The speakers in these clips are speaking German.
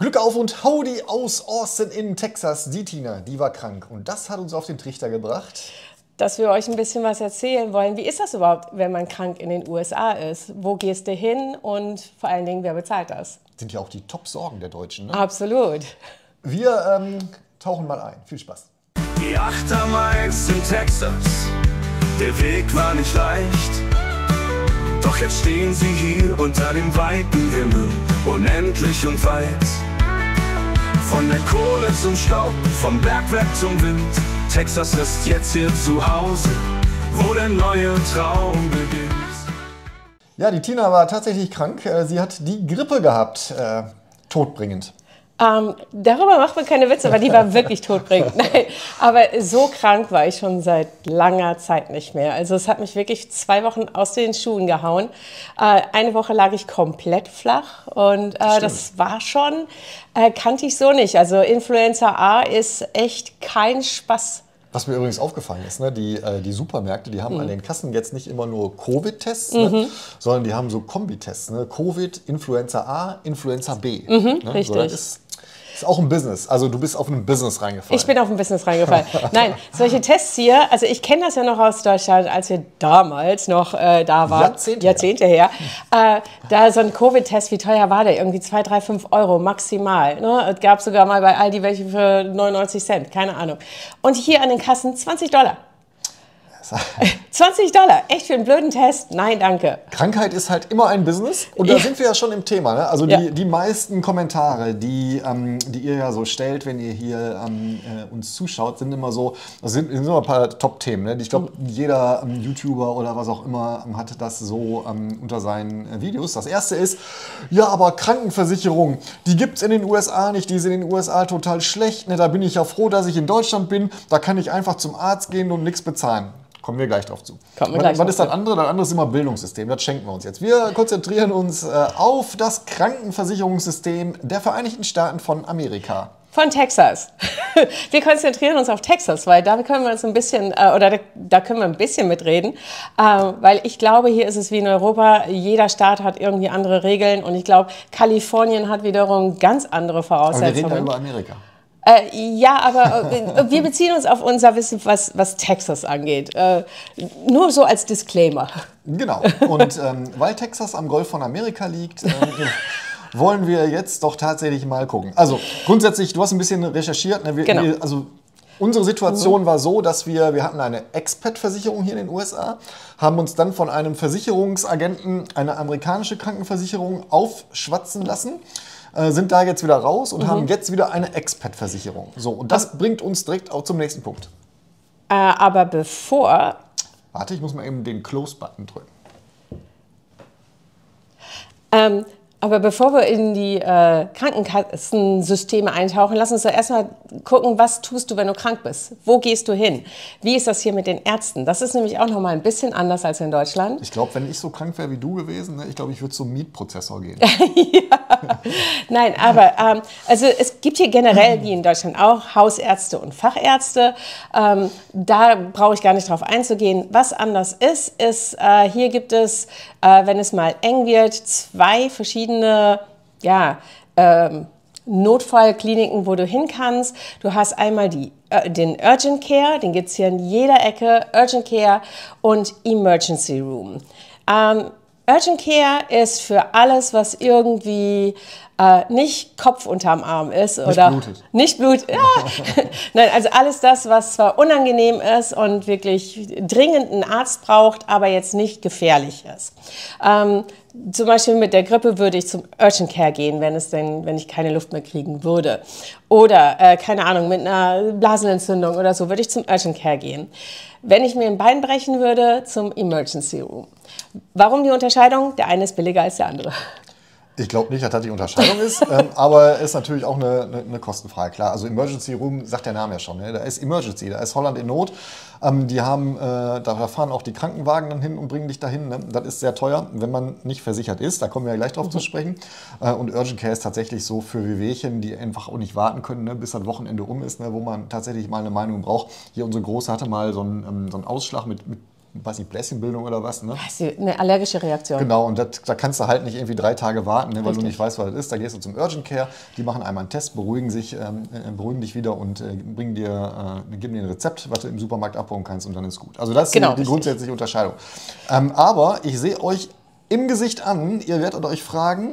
Glück auf und Howdy aus Austin in Texas. Die Tina, die war krank und das hat uns auf den Trichter gebracht, dass wir euch ein bisschen was erzählen wollen. Wie ist das überhaupt, wenn man krank in den USA ist? Wo gehst du hin und vor allen Dingen, wer bezahlt das? Sind ja auch die Top-Sorgen der Deutschen, ne? Absolut. Wir tauchen mal ein. Viel Spaß. Die 8 am 1 in Texas, der Weg war nicht leicht. Doch jetzt stehen sie hier unter dem weiten Himmel, unendlich und weit. Von der Kohle zum Staub, vom Bergwerk zum Wind, Texas ist jetzt hier zu Hause, wo der neue Traum beginnt. Ja, die Tina war tatsächlich krank. Sie hat die Grippe gehabt, todbringend. Darüber macht man keine Witze, aber die war wirklich todbringend. Nein, aber so krank war ich schon seit langer Zeit nicht mehr. Also es hat mich wirklich 2 Wochen aus den Schuhen gehauen. Eine Woche lag ich komplett flach und das war schon, kannte ich so nicht. Also Influenza A ist echt kein Spaß. Was mir übrigens aufgefallen ist, ne, die Supermärkte, die haben an den Kassen jetzt nicht immer nur Covid-Tests, ne, sondern die haben so Kombitests. Ne? Covid, Influenza A, Influenza B. Ne? Richtig. So, das ist auch ein Business. Also du bist auf ein Business reingefallen. Ich bin auf ein Business reingefallen. Nein, solche Tests hier, also ich kenne das ja noch aus Deutschland, als wir damals noch da waren. Jahrzehnte her. Da so ein Covid-Test, wie teuer war der? Irgendwie 2, 3, 5 Euro maximal. Ne? Es gab sogar mal bei Aldi welche für 99 Cent, keine Ahnung. Und hier an den Kassen $20. $20, echt für einen blöden Test? Nein, danke. Krankheit ist halt immer ein Business und da sind wir ja schon im Thema. Ne? Also die meisten Kommentare, die ihr ja so stellt, wenn ihr hier uns zuschaut, sind immer so, das sind immer ein paar Top-Themen. Ne? Ich glaube, jeder YouTuber oder was auch immer hat das so unter seinen Videos. Das erste ist, ja, aber Krankenversicherung, die gibt es in den USA nicht, die sind in den USA total schlecht. Ne? Da bin ich ja froh, dass ich in Deutschland bin. Da kann ich einfach zum Arzt gehen und nichts bezahlen. Kommen wir gleich drauf zu. Was ist das andere? Das andere ist immer Bildungssystem. Das schenken wir uns jetzt. Wir konzentrieren uns auf das Krankenversicherungssystem der Vereinigten Staaten von Amerika. Von Texas. Wir konzentrieren uns auf Texas, weil da können wir uns ein bisschen, da können wir ein bisschen mitreden. Weil ich glaube, hier ist es wie in Europa. Jeder Staat hat irgendwie andere Regeln. Und ich glaube, Kalifornien hat wiederum ganz andere Voraussetzungen. Aber wir reden da über Amerika. Ja, aber wir beziehen uns auf unser Wissen, was Texas angeht. Nur so als Disclaimer. Genau. Und weil Texas am Golf von Amerika liegt, wollen wir jetzt doch tatsächlich mal gucken. Also grundsätzlich, du hast ein bisschen recherchiert. Ne? Genau. Also unsere Situation war so, dass wir hatten eine Expat-Versicherung hier in den USA, haben uns dann von einem Versicherungsagenten eine amerikanische Krankenversicherung aufschwatzen lassen. Sind da jetzt wieder raus und haben jetzt wieder eine Expat-Versicherung. So, und das bringt uns direkt auch zum nächsten Punkt. Aber bevor... Warte, ich muss mal eben den Close-Button drücken. Aber bevor wir in die Krankenkassensysteme eintauchen, lass uns doch erstmal gucken, was tust du, wenn du krank bist? Wo gehst du hin? Wie ist das hier mit den Ärzten? Das ist nämlich auch noch mal ein bisschen anders als in Deutschland. Ich glaube, wenn ich so krank wäre wie du gewesen, ne, ich glaube, ich würde zum Mietprozessor gehen. Ja. Nein, aber also es gibt hier generell, wie in Deutschland auch, Hausärzte und Fachärzte. Da brauche ich gar nicht drauf einzugehen. Was anders ist, hier gibt es, wenn es mal eng wird, 2 verschiedene Notfallkliniken, wo du hin kannst. Du hast einmal den Urgent Care, den gibt es hier in jeder Ecke, Urgent Care und Emergency Room. Urgent Care ist für alles, was irgendwie nicht Kopf unterm Arm ist oder nicht blutet. Ja. Nein, also alles das, was zwar unangenehm ist und wirklich dringend einen Arzt braucht, aber jetzt nicht gefährlich ist. Zum Beispiel mit der Grippe würde ich zum Urgent Care gehen, wenn ich keine Luft mehr kriegen würde. Oder, keine Ahnung, mit einer Blasenentzündung oder so würde ich zum Urgent Care gehen. Wenn ich mir ein Bein brechen würde, zum Emergency Room. Warum die Unterscheidung? Der eine ist billiger als der andere. Ich glaube nicht, dass das die Unterscheidung ist, aber ist natürlich auch eine Kostenfrage. Klar, also Emergency Room sagt der Name ja schon. Ne? Da ist Emergency, da ist Holland in Not. Da fahren auch die Krankenwagen dann hin und bringen dich dahin. Ne? Das ist sehr teuer, wenn man nicht versichert ist. Da kommen wir ja gleich drauf zu sprechen. Und Urgent Care ist tatsächlich so für Wehwehchen, die einfach auch nicht warten können, ne? Bis das Wochenende um ist, ne? Wo man tatsächlich mal eine Meinung braucht. Hier unsere Große hatte mal so einen Ausschlag mit weiß nicht, Bläschenbildung oder was, ne? Das ist eine allergische Reaktion. Genau, und da kannst du halt nicht irgendwie 3 Tage warten, ne, weil du nicht weißt, was das ist. Da gehst du zum Urgent Care, die machen einmal einen Test, beruhigen dich wieder und geben dir ein Rezept, was du im Supermarkt abholen kannst und dann ist gut. Also das ist die grundsätzliche Unterscheidung. Aber ich sehe euch im Gesicht an, ihr werdet euch fragen,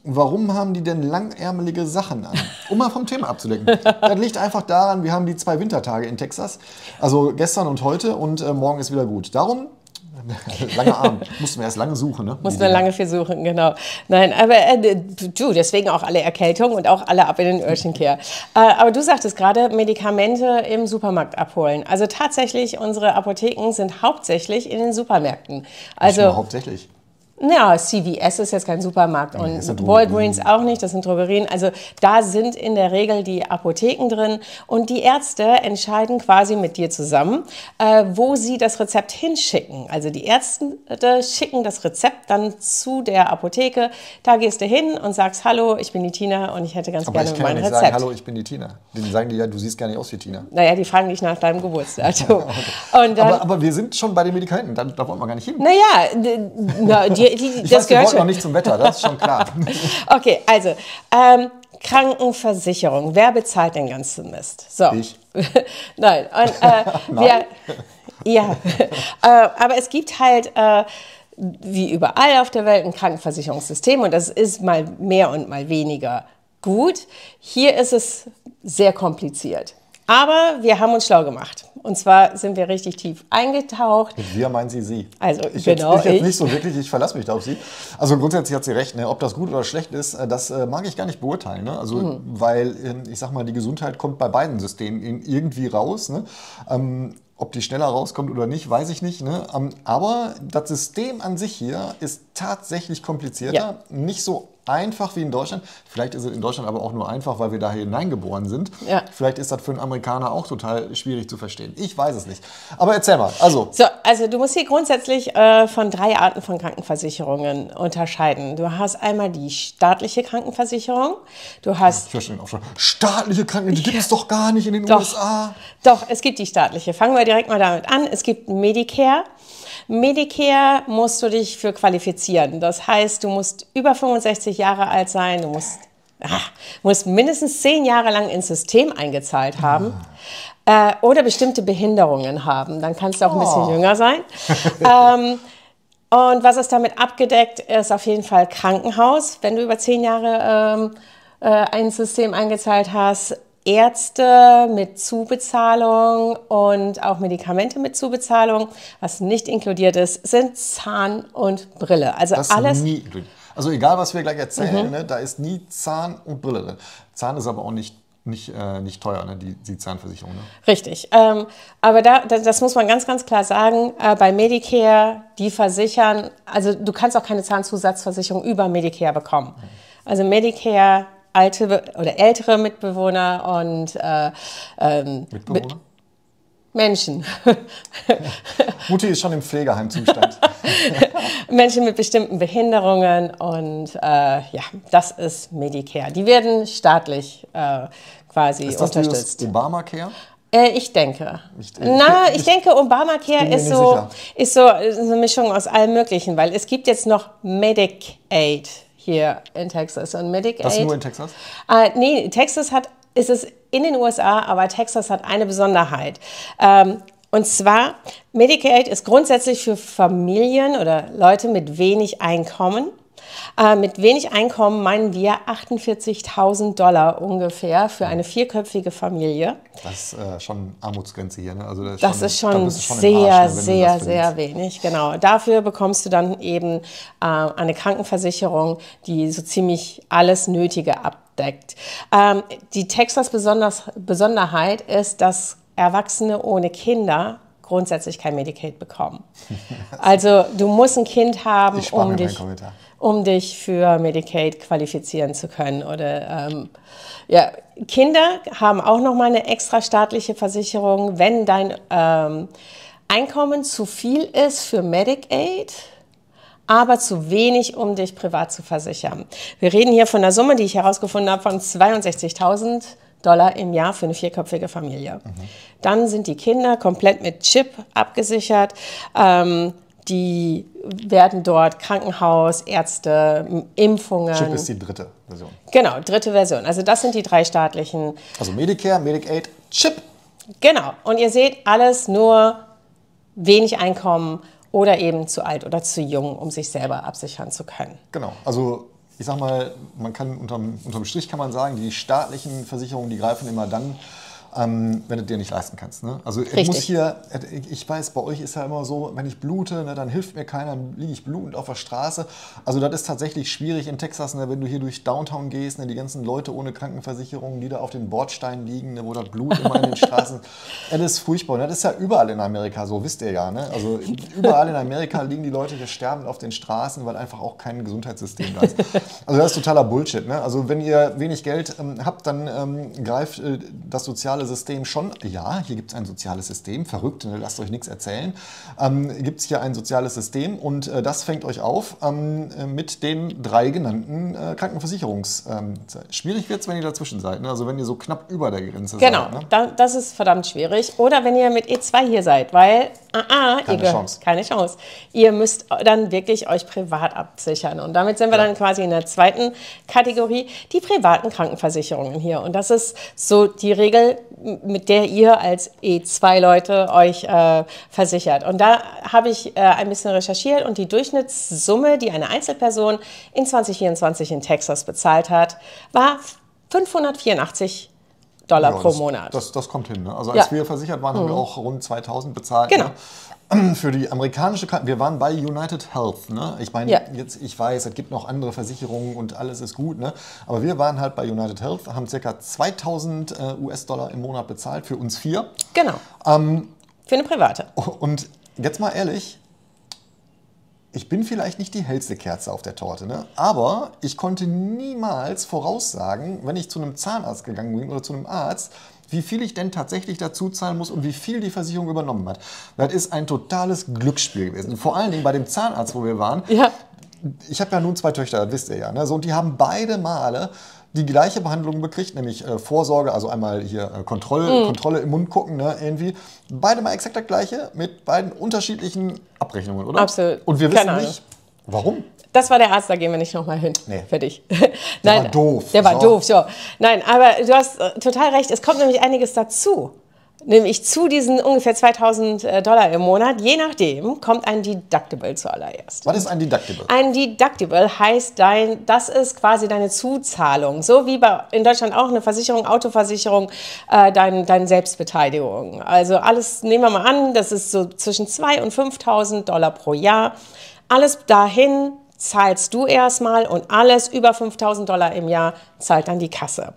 warum haben die denn langärmelige Sachen an? Um mal vom Thema abzulenken. Das liegt einfach daran, wir haben die 2 Wintertage in Texas. Also gestern und heute und morgen ist wieder gut. Darum, langer Arm, mussten wir erst lange suchen. Ne? Mussten wir lange viel suchen, genau. Nein, aber du, deswegen auch alle Erkältungen und auch alle ab in den Urgent Care. Aber du sagtest gerade, Medikamente im Supermarkt abholen. Also tatsächlich, unsere Apotheken sind hauptsächlich in den Supermärkten. Also nicht nur hauptsächlich. Ja, CVS ist jetzt kein Supermarkt und Walgreens auch nicht, das sind Drogerien. Also da sind in der Regel die Apotheken drin und die Ärzte entscheiden quasi mit dir zusammen, wo sie das Rezept hinschicken. Also die Ärzte schicken das Rezept dann zu der Apotheke. Da gehst du hin und sagst, hallo, ich bin die Tina und ich hätte ganz gerne mein Rezept. Aber ich kann ja nicht sagen, hallo, ich bin die Tina. Denen sagen die ja, du siehst gar nicht aus wie Tina. Naja, die fragen dich nach deinem Geburtsdatum. Okay. Und dann, aber wir sind schon bei den Medikamenten, da wollen wir gar nicht hin. Naja, ich weiß, wir wollten noch nicht zum Wetter, das ist schon klar. Okay, also Krankenversicherung. Wer bezahlt den ganzen Mist? So. Ich. Nein. Und, aber es gibt halt wie überall auf der Welt ein Krankenversicherungssystem und das ist mal mehr und mal weniger gut. Hier ist es sehr kompliziert. Aber wir haben uns schlau gemacht. Und zwar sind wir richtig tief eingetaucht. Mit wir meinen Sie. Also ich jetzt nicht so wirklich, ich verlasse mich da auf Sie. Also grundsätzlich hat sie recht, ne? Ob das gut oder schlecht ist, das mag ich gar nicht beurteilen. Ne? Also weil, ich sag mal, die Gesundheit kommt bei beiden Systemen irgendwie raus. Ne? Ob die schneller rauskommt oder nicht, weiß ich nicht. Ne? Aber das System an sich hier ist tatsächlich komplizierter. Ja. Nicht so einfach wie in Deutschland. Vielleicht ist es in Deutschland aber auch nur einfach, weil wir da hineingeboren sind. Ja. Vielleicht ist das für einen Amerikaner auch total schwierig zu verstehen. Ich weiß es nicht. Aber erzähl mal. Also du musst hier grundsätzlich von 3 Arten von Krankenversicherungen unterscheiden. Du hast einmal die staatliche Krankenversicherung. Du hast... Ich verstehe auch schon. Staatliche Krankenversicherung, die gibt es doch gar nicht in den USA. Doch, es gibt die staatliche. Fangen wir direkt mal damit an. Es gibt Medicare. Medicare musst du dich für qualifizieren. Das heißt, du musst über 65 Jahre alt sein, du musst mindestens 10 Jahre lang ins System eingezahlt haben oder bestimmte Behinderungen haben. Dann kannst du auch ein bisschen jünger sein. Und was ist damit abgedeckt, ist auf jeden Fall Krankenhaus, wenn du über 10 Jahre ein System eingezahlt hast. Ärzte mit Zubezahlung und auch Medikamente mit Zubezahlung. Was nicht inkludiert ist, sind Zahn und Brille. Also das alles. Nie inkludiert. Also egal, was wir gleich erzählen, ne, da ist nie Zahn und Brille drin. Zahn ist aber auch nicht teuer, ne, die Zahnversicherung. Ne? Richtig. Aber das muss man ganz, ganz klar sagen. Bei Medicare, die versichern, also du kannst auch keine Zahnzusatzversicherung über Medicare bekommen. Also Medicare, alte oder ältere Mitbewohner und Mitbewohner? Menschen. Mutti ist schon im Pflegeheimzustand. Menschen mit bestimmten Behinderungen und das ist Medicare. Die werden staatlich quasi ist das unterstützt. Das Obamacare? Ich denke. Ich denke, Obamacare ist so eine Mischung aus allem Möglichen, weil es gibt jetzt noch Medicaid hier in Texas. Und Medicaid, das nur in Texas? Nee, ist es in den USA, aber Texas hat eine Besonderheit. Und zwar, Medicaid ist grundsätzlich für Familien oder Leute mit wenig Einkommen. Mit wenig Einkommen meinen wir $48.000 ungefähr für eine 4-köpfige Familie. Das ist schon Armutsgrenze hier. Ne? Also das ist schon sehr, sehr, sehr wenig. Genau. Dafür bekommst du dann eben eine Krankenversicherung, die so ziemlich alles Nötige abdeckt. Die Texas-Besonderheit ist, dass Erwachsene ohne Kinder grundsätzlich kein Medicaid bekommen. Also du musst ein Kind haben, um dich für Medicaid qualifizieren zu können. Oder Kinder haben auch noch mal eine extra staatliche Versicherung, wenn dein Einkommen zu viel ist für Medicaid, aber zu wenig, um dich privat zu versichern. Wir reden hier von einer Summe, die ich herausgefunden habe, von $62.000 $100 im Jahr für eine 4-köpfige Familie. Dann sind die Kinder komplett mit Chip abgesichert. Die werden dort Krankenhaus, Ärzte, Impfungen. Chip ist die dritte Version. Genau, dritte Version. Also das sind die 3 staatlichen. Also Medicare, Medicaid, Chip. Genau. Und ihr seht, alles nur wenig Einkommen oder eben zu alt oder zu jung, um sich selber absichern zu können. Genau. Also ich sag mal, man kann unterm Strich kann man sagen, die staatlichen Versicherungen, die greifen immer dann, wenn du dir nicht leisten kannst. Ne? Also es muss hier, ich weiß, bei euch ist ja immer so, wenn ich blute, ne, dann hilft mir keiner, dann liege ich blutend auf der Straße. Also das ist tatsächlich schwierig in Texas, ne, wenn du hier durch Downtown gehst, ne, die ganzen Leute ohne Krankenversicherung, die da auf den Bordsteinen liegen, ne, wo das Blut immer in den Straßen, das ist furchtbar. Ne? Das ist ja überall in Amerika so, wisst ihr ja. Ne? Also überall in Amerika liegen die Leute hier sterbend auf den Straßen, weil einfach auch kein Gesundheitssystem da ist. Also das ist totaler Bullshit. Ne? Also wenn ihr wenig Geld habt, dann greift das soziale System schon, ja, hier gibt es ein soziales System, verrückt, ne, lasst euch nichts erzählen, gibt es hier ein soziales System und das fängt euch auf mit den 3 genannten schwierig wird es, wenn ihr dazwischen seid, ne? Also wenn ihr so knapp über der Grenze seid. Genau, ne? Das ist verdammt schwierig. Oder wenn ihr mit E2 hier seid, weil keine Chance. Ihr müsst dann wirklich euch privat absichern und damit sind wir dann quasi in der zweiten Kategorie, die privaten Krankenversicherungen hier und das ist so die Regel, mit der ihr als E2-Leute euch versichert. Und da habe ich ein bisschen recherchiert und die Durchschnittssumme, die eine Einzelperson in 2024 in Texas bezahlt hat, war $584 pro Monat. Das kommt hin. Ne? Also als wir versichert waren, haben wir auch rund 2.000 bezahlt. Genau. Ne? Für die amerikanische Krankenkasse, wir waren bei United Health, ne? Ich meine, jetzt, ich weiß, es gibt noch andere Versicherungen und alles ist gut, ne? Aber wir waren halt bei United Health, haben ca. 2.000 US-Dollar im Monat bezahlt für uns 4. Genau. Für eine private. Und jetzt mal ehrlich, ich bin vielleicht nicht die hellste Kerze auf der Torte, ne? Aber ich konnte niemals voraussagen, wenn ich zu einem Zahnarzt gegangen bin oder zu einem Arzt, wie viel ich denn tatsächlich dazu zahlen muss und wie viel die Versicherung übernommen hat. Das ist ein totales Glücksspiel gewesen. Und vor allen Dingen bei dem Zahnarzt, wo wir waren. Ja. Ich habe ja nun 2 Töchter, das wisst ihr ja. Ne? So, und die haben beide Male die gleiche Behandlung bekriegt, nämlich Vorsorge, also einmal hier Kontrolle im Mund gucken, ne, irgendwie. Beide mal exakt das gleiche mit beiden unterschiedlichen Abrechnungen, oder? Absolut. Und wir wissen nicht, warum. Das war der Arzt, da gehen wir nicht nochmal hin. Nee. Für dich. Der war doof. Der war doof, ja. Nein, aber du hast total recht. Es kommt nämlich einiges dazu. Nämlich zu diesen ungefähr $2.000 im Monat, je nachdem, kommt ein Deductible zuallererst. Was ist ein Deductible? Ein Deductible heißt, das ist quasi deine Zuzahlung. So wie in Deutschland auch eine Versicherung, Autoversicherung, deine Selbstbeteiligung. Also alles, nehmen wir mal an, das ist so zwischen $2.000 und $5.000 pro Jahr. Alles dahin zahlst du erstmal und alles über $5.000 im Jahr zahlt dann die Kasse. Ja.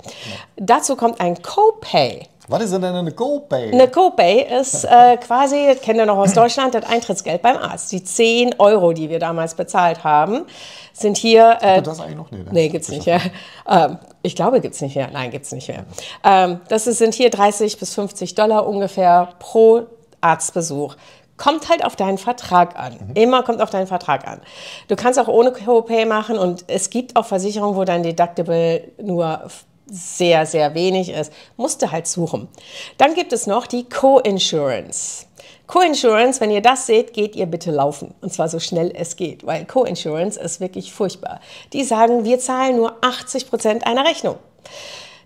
Dazu kommt ein Copay. Was ist denn eine Copay? Eine Copay ist quasi, das kennt ihr noch aus Deutschland, das Eintrittsgeld beim Arzt. Die 10 €, die wir damals bezahlt haben, sind hier... Gibt das eigentlich noch? Nee, gibt's nicht mehr. Ich glaube, gibt's nicht mehr. Nein, gibt's nicht mehr. Sind hier $30 bis $50 ungefähr pro Arztbesuch. Kommt halt auf deinen Vertrag an. Immer kommt auf deinen Vertrag an. Du kannst auch ohne Copay machen und es gibt auch Versicherungen, wo dein Deductible nur sehr, sehr wenig ist. Musst du halt suchen. Dann gibt es noch die Co-Insurance. Co-Insurance, wenn ihr das seht, geht ihr bitte laufen. Und zwar so schnell es geht, weil Co-Insurance ist wirklich furchtbar. Die sagen, wir zahlen nur 80% einer Rechnung.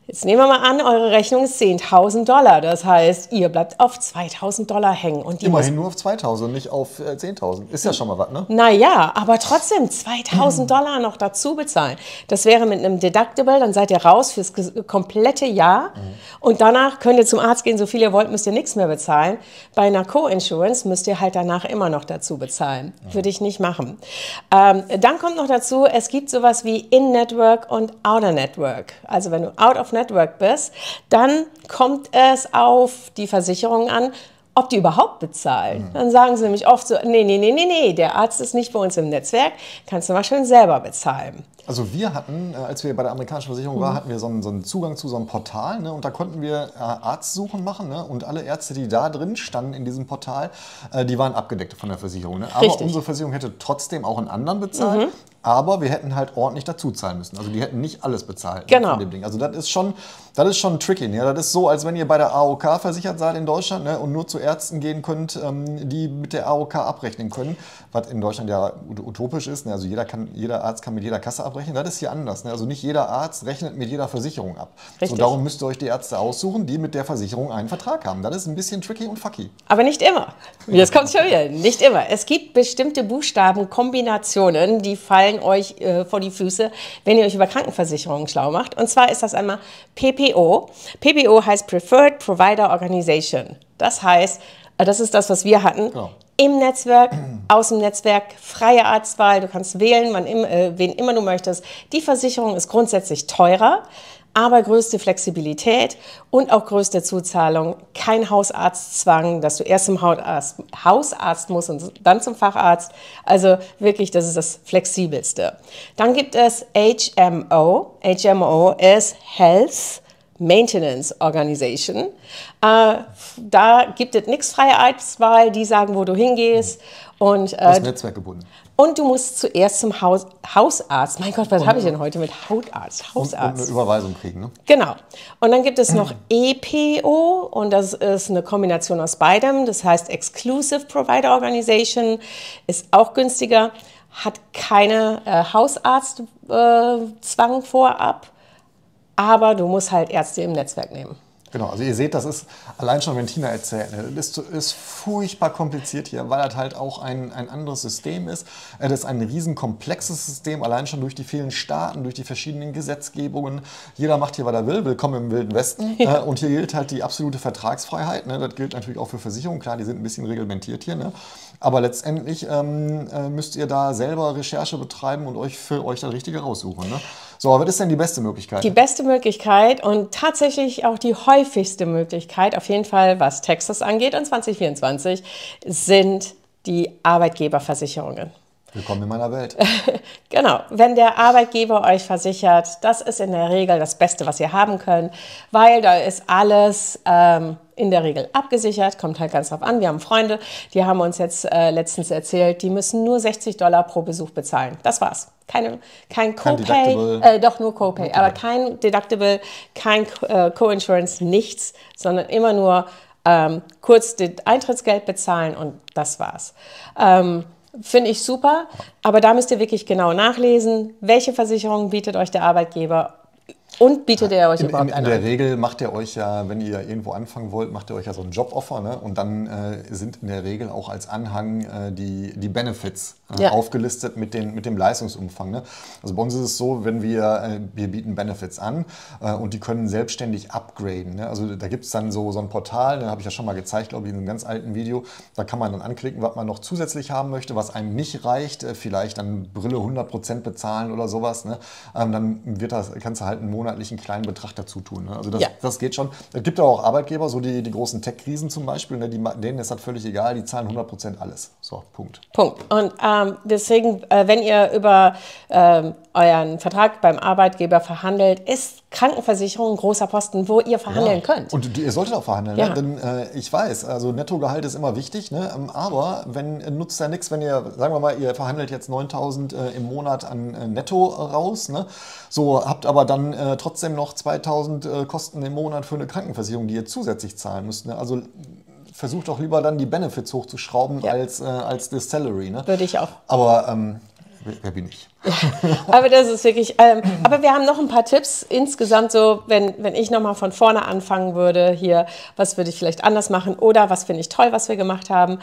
Jetzt nehmen wir mal an, eure Rechnung ist $10.000. Das heißt, ihr bleibt auf $2.000 hängen. Und immerhin nur auf 2.000, nicht auf 10.000. Ist ja schon mal was, ne? Naja, aber trotzdem $2.000 noch dazu bezahlen. Das wäre mit einem Deductible, dann seid ihr raus fürs komplette Jahr. Und danach könnt ihr zum Arzt gehen, so viel ihr wollt, müsst ihr nichts mehr bezahlen. Bei einer Co-Insurance müsst ihr halt danach immer noch dazu bezahlen. Würde ich nicht machen. Dann kommt noch dazu, es gibt sowas wie In-Network und Outer-Network. Also wenn du out of Network bist, dann kommt es auf die Versicherung an, ob die überhaupt bezahlen. Dann sagen sie nämlich oft so, nee, der Arzt ist nicht bei uns im Netzwerk, kannst du mal schön selber bezahlen. Also wir hatten, als wir bei der amerikanischen Versicherung waren, hatten wir so einen Zugang zu so einem Portal, ne, und da konnten wir Arztsuchen machen, ne, und alle Ärzte, die da drin standen in diesem Portal, die waren abgedeckt von der Versicherung. Ne? Aber unsere Versicherung hätte trotzdem auch einen anderen bezahlt. aber wir hätten halt ordentlich dazu zahlen müssen. Also die hätten nicht alles bezahlt Genau. von dem Ding. Also das ist schon tricky. Ne? Das ist so, als wenn ihr bei der AOK versichert seid in Deutschland, ne? Und nur zu Ärzten gehen könnt, die mit der AOK abrechnen können, was in Deutschland ja utopisch ist. Ne? Also jeder Arzt kann mit jeder Kasse abrechnen. Das ist hier anders. Ne? Also nicht jeder Arzt rechnet mit jeder Versicherung ab. Richtig. So, darum müsst ihr euch die Ärzte aussuchen, die mit der Versicherung einen Vertrag haben. Das ist ein bisschen tricky und fucky. Aber nicht immer. Jetzt kommt schon wieder. Nicht immer. Es gibt bestimmte Buchstabenkombinationen, die fallen euch vor die Füße, wenn ihr euch über Krankenversicherungen schlau macht. Und zwar ist das einmal PPO. PPO heißt Preferred Provider Organization. Das heißt, das ist das, was wir hatten. Genau. Im Netzwerk, aus dem Netzwerk, freie Arztwahl. Du kannst wählen, wen immer du möchtest. Die Versicherung ist grundsätzlich teurer, aber größte Flexibilität und auch größte Zuzahlung. Kein Hausarztzwang, dass du erst zum Hausarzt musst und dann zum Facharzt. Also wirklich, das ist das Flexibelste. Dann gibt es HMO. HMO ist Health Maintenance Organization. Da gibt es nichts freie Arztwahl, die sagen, wo du hingehst. Und, Das ist netzwerkgebunden. und du musst zuerst zum Hausarzt. Mein Gott, was habe ich denn heute mit Hautarzt? Und eine Überweisung kriegen, ne? Genau. Und dann gibt es noch EPO und das ist eine Kombination aus beidem. Das heißt Exclusive Provider Organization, ist auch günstiger, hat keine Hausarztzwang vorab, aber du musst halt Ärzte im Netzwerk nehmen. Genau, also ihr seht, das ist allein schon, wenn Tina erzählt, das ist furchtbar kompliziert hier, weil das halt auch ein anderes System ist. Das ist ein riesen komplexes System, allein schon durch die vielen Staaten, durch die verschiedenen Gesetzgebungen. Jeder macht hier, was er will, willkommen im Wilden Westen. Ja. Und hier gilt halt die absolute Vertragsfreiheit. Ne? Das gilt natürlich auch für Versicherungen, klar, die sind ein bisschen reglementiert hier. Ne? Aber letztendlich müsst ihr da selber Recherche betreiben und für euch das Richtige raussuchen. Ne? So, aber was ist denn die beste Möglichkeit? Die beste Möglichkeit und tatsächlich auch die häufigste Möglichkeit, auf jeden Fall was Texas angeht und 2024, sind die Arbeitgeberversicherungen. Willkommen in meiner Welt. Genau, wenn der Arbeitgeber euch versichert, das ist in der Regel das Beste, was ihr haben könnt, weil da ist alles in der Regel abgesichert, kommt halt ganz drauf an. Wir haben Freunde, die haben uns jetzt letztens erzählt, die müssen nur $60 pro Besuch bezahlen. Das war's. Kein Copay, doch nur Copay, aber kein Deductible, kein Co-Insurance, nichts, sondern immer nur kurz das Eintrittsgeld bezahlen und das war's. Finde ich super, aber da müsst ihr wirklich genau nachlesen, welche Versicherung bietet euch der Arbeitgeber und bietet er euch überhaupt eine? In der Regel macht er euch ja, wenn ihr irgendwo anfangen wollt, macht er euch ja so ein Joboffer, ne? Und dann sind in der Regel auch als Anhang die Benefits aufgelistet mit dem Leistungsumfang. Ne? Also bei uns ist es so, wenn wir bieten Benefits an und die können selbstständig upgraden. Ne? Also da gibt es dann so ein Portal, da habe ich ja schon mal gezeigt, glaube ich, in einem ganz alten Video. Da kann man dann anklicken, was man noch zusätzlich haben möchte, was einem nicht reicht. Vielleicht dann Brille 100% bezahlen oder sowas. Ne? Dann kannst du halt einen monatlichen kleinen Betrag dazu tun. Ne? Also das geht schon. Es gibt aber auch Arbeitgeber, so die großen Tech-Riesen zum Beispiel, ne? Denen ist das völlig egal, die zahlen 100% alles. So, Punkt. Und deswegen, wenn ihr über euren Vertrag beim Arbeitgeber verhandelt, ist Krankenversicherung ein großer Posten, wo ihr verhandeln könnt. Und ihr solltet auch verhandeln, ne? Denn ich weiß, also Nettogehalt ist immer wichtig, ne? Aber nutzt ja nichts, wenn ihr, sagen wir mal, ihr verhandelt jetzt 9.000 im Monat an Netto raus, ne? So, habt aber dann trotzdem noch 2.000 Kosten im Monat für eine Krankenversicherung, die ihr zusätzlich zahlen müsst, ne? Also versucht doch lieber dann die Benefits hochzuschrauben als das Salary. Ne? Würde ich auch. Aber wer bin ich? Aber das ist wirklich, aber wir haben noch ein paar Tipps insgesamt so, wenn ich nochmal von vorne anfangen würde hier, was würde ich vielleicht anders machen oder was finde ich toll, was wir gemacht haben.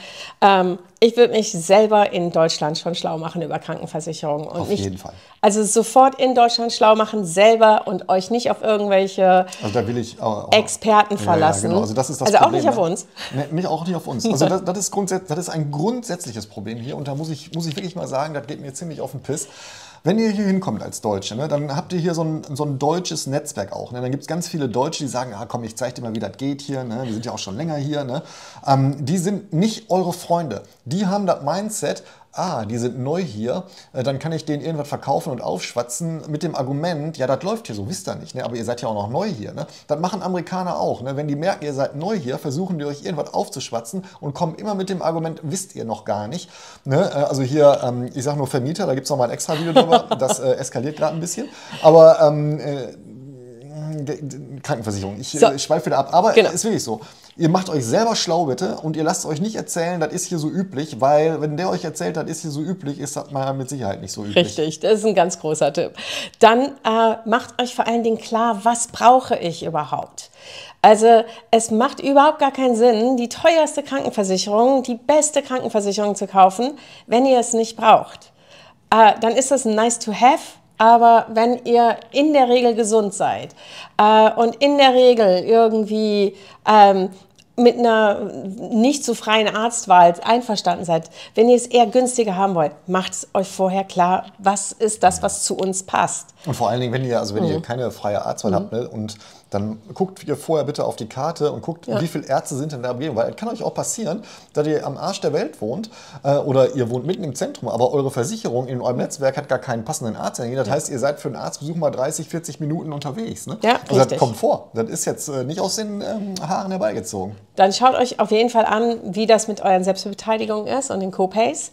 Ich würde mich selber in Deutschland schon schlau machen über Krankenversicherungen. Und auf jeden Fall. Also sofort in Deutschland schlau machen, selber und euch nicht auf irgendwelche Experten verlassen. Genau. Also das ist das Problem, auch nicht auf uns. Nee, auch nicht auf uns. Also das ist ein grundsätzliches Problem hier und da muss ich wirklich mal sagen, das geht mir ziemlich auf den Piss. Wenn ihr hier hinkommt als Deutsche, ne, dann habt ihr hier so ein deutsches Netzwerk auch. Ne? Dann gibt es ganz viele Deutsche, die sagen, komm, ich zeige dir mal, wie das geht hier. Ne? Wir sind ja auch schon länger hier. Ne? Die sind nicht eure Freunde. Die haben das Mindset, die sind neu hier, dann kann ich denen irgendwas verkaufen und aufschwatzen mit dem Argument, ja, das läuft hier so, wisst ihr nicht, ne? Aber ihr seid ja auch noch neu hier. Ne? Das machen Amerikaner auch. Ne? Wenn die merken, ihr seid neu hier, versuchen die euch irgendwas aufzuschwatzen und kommen immer mit dem Argument, wisst ihr noch gar nicht. Ne? Also hier, ich sage nur Vermieter, da gibt es noch mal ein extra Video drüber, das eskaliert gerade ein bisschen. Aber Krankenversicherung, ich schweife wieder ab, aber ist wirklich so. Ihr macht euch selber schlau bitte und ihr lasst euch nicht erzählen, das ist hier so üblich, weil wenn der euch erzählt, das ist hier so üblich, ist das mal mit Sicherheit nicht so üblich. Richtig, das ist ein ganz großer Tipp. Dann macht euch vor allen Dingen klar, was brauche ich überhaupt? Also es macht überhaupt gar keinen Sinn, die teuerste Krankenversicherung, die beste Krankenversicherung zu kaufen, wenn ihr es nicht braucht. Dann ist das nice to have. Aber wenn ihr in der Regel gesund seid und in der Regel irgendwie mit einer nicht so freien Arztwahl einverstanden seid, wenn ihr es eher günstiger haben wollt, macht es euch vorher klar, was ist das, was zu uns passt. Und vor allen Dingen, wenn ihr keine freie Arztwahl habt, ne, und dann guckt ihr vorher bitte auf die Karte und guckt, wie viele Ärzte sind in der Umgebung. Weil es kann euch auch passieren, dass ihr am Arsch der Welt wohnt oder ihr wohnt mitten im Zentrum, aber eure Versicherung in eurem Netzwerk hat gar keinen passenden Arzt. Das heißt, ihr seid für einen Arztbesuch mal 30, 40 Minuten unterwegs. Ne? Ja, also das kommt vor. Das ist jetzt nicht aus den Haaren herbeigezogen. Dann schaut euch auf jeden Fall an, wie das mit euren Selbstbeteiligungen ist und den Co-Pays.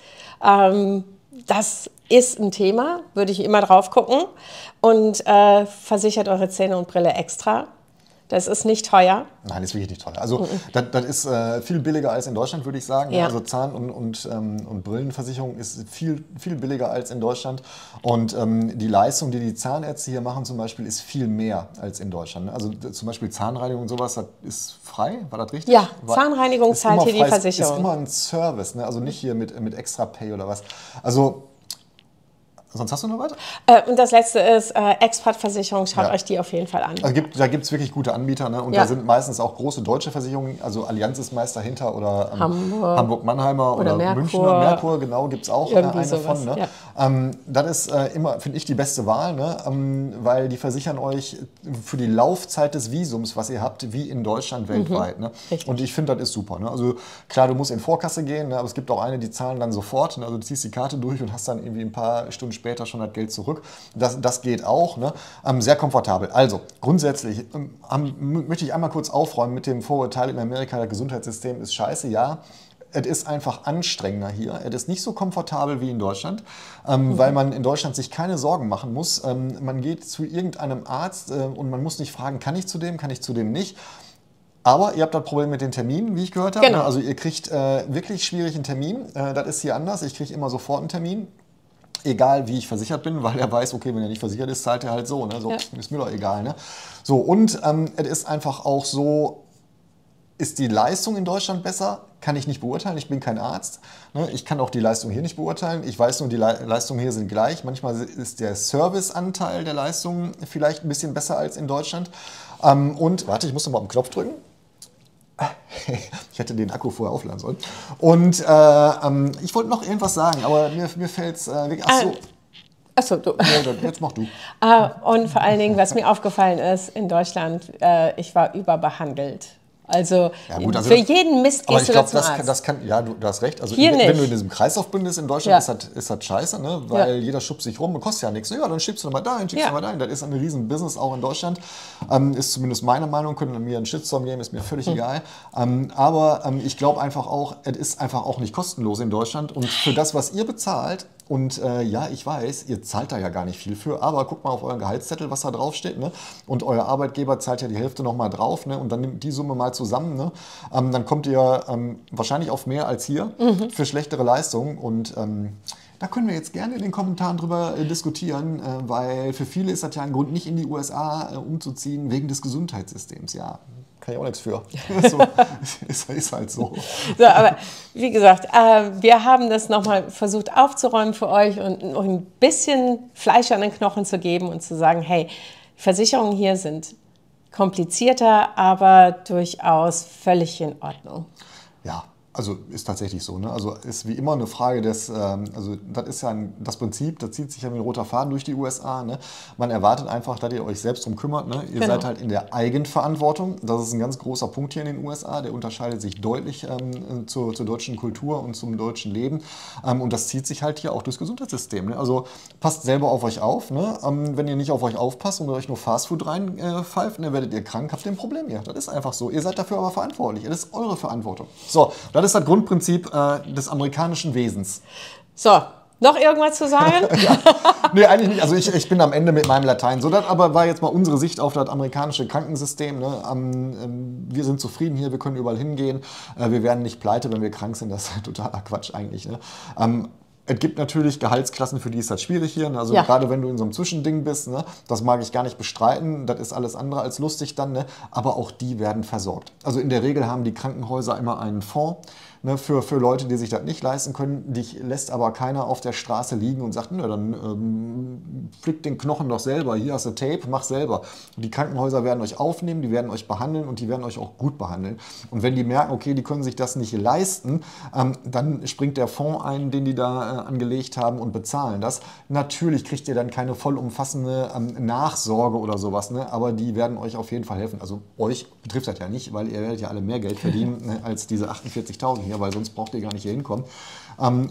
Das ist ein Thema, würde ich immer drauf gucken. Und versichert eure Zähne und Brille extra. Das ist nicht teuer. Nein, das ist wirklich nicht teuer. Also das ist viel billiger als in Deutschland, würde ich sagen. Ja. Also Zahn- und Brillenversicherung ist viel, viel billiger als in Deutschland. Und die Leistung, die die Zahnärzte hier machen zum Beispiel, ist viel mehr als in Deutschland. Also zum Beispiel Zahnreinigung und sowas, das ist frei, war das richtig? Ja, Zahnreinigung zahlt hier die Versicherung. Ist immer ein Service, ne? Also nicht hier mit extra Pay oder was. Also sonst hast du noch was? Und das letzte ist Expat-Versicherung. Schaut euch die auf jeden Fall an. Also da gibt es wirklich gute Anbieter. Ne? Und da sind meistens auch große deutsche Versicherungen. Also Allianz ist meist dahinter oder Hamburg-Mannheimer oder Münchner. Merkur, genau, gibt es auch eine von. Ne? Ja. Das ist immer, finde ich, die beste Wahl, ne? Weil die versichern euch für die Laufzeit des Visums, was ihr habt, wie in Deutschland weltweit. Ne? Und ich finde, das ist super. Ne? Also klar, du musst in Vorkasse gehen, ne? Aber es gibt auch eine, die zahlen dann sofort. Ne? Also du ziehst die Karte durch und hast dann irgendwie ein paar Stunden später schon das Geld zurück. Das geht auch. Ne? Sehr komfortabel. Also grundsätzlich möchte ich einmal kurz aufräumen mit dem Vorurteil in Amerika, das Gesundheitssystem ist scheiße. Ja, es ist einfach anstrengender hier. Es ist nicht so komfortabel wie in Deutschland, weil man in Deutschland sich keine Sorgen machen muss. Man geht zu irgendeinem Arzt und man muss nicht fragen, kann ich zu dem nicht. Aber ihr habt das Problem mit den Terminen, wie ich gehört habe. Genau. Also ihr kriegt wirklich schwierig einen Termin. Das ist hier anders. Ich kriege immer sofort einen Termin. Egal wie ich versichert bin, weil er weiß, okay, wenn er nicht versichert ist, zahlt er halt so. Ne? So ist mir doch egal. Ne? So, und es ist einfach auch so, ist die Leistung in Deutschland besser? Kann ich nicht beurteilen, ich bin kein Arzt. Ne? Ich kann auch die Leistung hier nicht beurteilen. Ich weiß nur, die Leistungen hier sind gleich. Manchmal ist der Serviceanteil der Leistungen vielleicht ein bisschen besser als in Deutschland. Und, warte, ich muss noch mal auf den Knopf drücken. Ich hätte den Akku vorher aufladen sollen. Und ich wollte noch irgendwas sagen, aber mir fällt es weg. Achso, du. Ja, jetzt mach du. Und vor allen Dingen, was mir aufgefallen ist, in Deutschland, ich war überbehandelt. Also, ja, gut, für jeden Mist gehst du zum Arzt. Ja, du hast recht. Also Hier wenn nicht. du in diesem Kreislauf bist in Deutschland, ist das scheiße, ne? Weil jeder schubst sich rum und kostet ja nichts. Ja, dann schiebst du nochmal dahin, schiebst du nochmal dahin. Das ist ein riesen Business auch in Deutschland. Ist zumindest meine Meinung, können mir einen Shitstorm geben, ist mir völlig egal. Aber ich glaube einfach auch, es ist einfach auch nicht kostenlos in Deutschland. Und für das, was ihr bezahlt, und ja, ich weiß, ihr zahlt da ja gar nicht viel für, aber guckt mal auf euren Gehaltszettel, was da drauf steht. Ne? Und euer Arbeitgeber zahlt ja die Hälfte nochmal drauf. Ne? Und dann nimmt die Summe mal zusammen. Ne? Dann kommt ihr wahrscheinlich auf mehr als hier für schlechtere Leistungen. Und da können wir jetzt gerne in den Kommentaren drüber diskutieren, weil für viele ist das ja ein Grund, nicht in die USA umzuziehen, wegen des Gesundheitssystems. Ja, kann ich auch nichts für. So, ist halt so. So, aber wie gesagt, wir haben das nochmal versucht aufzuräumen für euch und euch ein bisschen Fleisch an den Knochen zu geben und zu sagen, hey, Versicherungen hier sind komplizierter, aber durchaus völlig in Ordnung. Ja, Also ist tatsächlich so, ne? Also ist wie immer eine Frage des, also das ist ja das Prinzip, das zieht sich ja wie ein roter Faden durch die USA, ne? Man erwartet einfach, dass ihr euch selbst drum kümmert, ne? Ihr seid halt in der Eigenverantwortung, das ist ein ganz großer Punkt hier in den USA, der unterscheidet sich deutlich zur deutschen Kultur und zum deutschen Leben und das zieht sich halt hier auch durchs Gesundheitssystem, ne? Also passt selber auf euch auf, ne? Wenn ihr nicht auf euch aufpasst und euch nur Fastfood reinpfeift, dann werdet ihr krank, habt ihr ein Problem hier. Das ist einfach so. Ihr seid dafür aber verantwortlich. Das ist eure Verantwortung. So, das ist das Grundprinzip des amerikanischen Wesens. So, noch irgendwas zu sagen? Ja. Nee, eigentlich nicht. Also ich bin am Ende mit meinem Latein. So, das aber war jetzt mal unsere Sicht auf das amerikanische Krankensystem. Ne? Wir sind zufrieden hier, wir können überall hingehen. Wir werden nicht pleite, wenn wir krank sind. Das ist totaler Quatsch eigentlich. Ne? Es gibt natürlich Gehaltsklassen, für die ist das schwierig hier. Ne? Also gerade wenn du in so einem Zwischending bist, ne? Das mag ich gar nicht bestreiten. Das ist alles andere als lustig dann. Ne? Aber auch die werden versorgt. Also in der Regel haben die Krankenhäuser immer einen Fonds, ne? Für Leute, die sich das nicht leisten können. Dich lässt aber keiner auf der Straße liegen und sagt, ne, dann flick den Knochen doch selber. Hier hast du Tape, mach selber. Die Krankenhäuser werden euch aufnehmen, die werden euch behandeln und die werden euch auch gut behandeln. Und wenn die merken, okay, die können sich das nicht leisten, dann springt der Fonds ein, den die da angelegt haben und bezahlen das. Natürlich kriegt ihr dann keine vollumfassende Nachsorge oder sowas, ne? Aber die werden euch auf jeden Fall helfen. Also euch betrifft das ja nicht, weil ihr werdet ja alle mehr Geld verdienen ne, als diese 48.000 hier, weil sonst braucht ihr gar nicht hier hinkommen.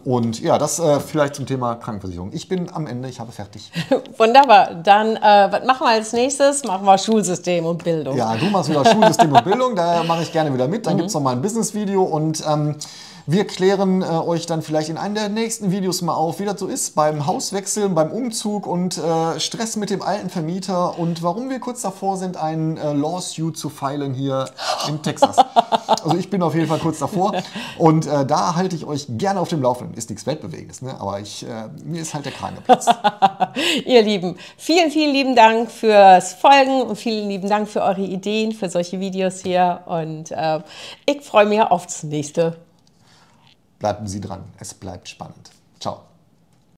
Und ja, das vielleicht zum Thema Krankenversicherung. Ich bin am Ende, ich habe fertig. Wunderbar. Dann, was machen wir als nächstes? Machen wir Schulsystem und Bildung. Ja, du machst wieder Schulsystem und Bildung, da mache ich gerne wieder mit. Dann gibt es noch mal ein Business-Video und wir klären euch dann vielleicht in einem der nächsten Videos mal auf, wie das so ist beim Hauswechseln, beim Umzug und Stress mit dem alten Vermieter und warum wir kurz davor sind, einen Lawsuit zu filen hier in Texas. Also ich bin auf jeden Fall kurz davor und da halte ich euch gerne auf dem Laufenden. Ist nichts Weltbewegendes, ne? Aber mir ist halt der Kragen geplatzt. Ihr Lieben, vielen, vielen lieben Dank fürs Folgen und vielen lieben Dank für eure Ideen, für solche Videos hier und ich freue mich aufs nächste. Bleiben Sie dran, es bleibt spannend. Ciao.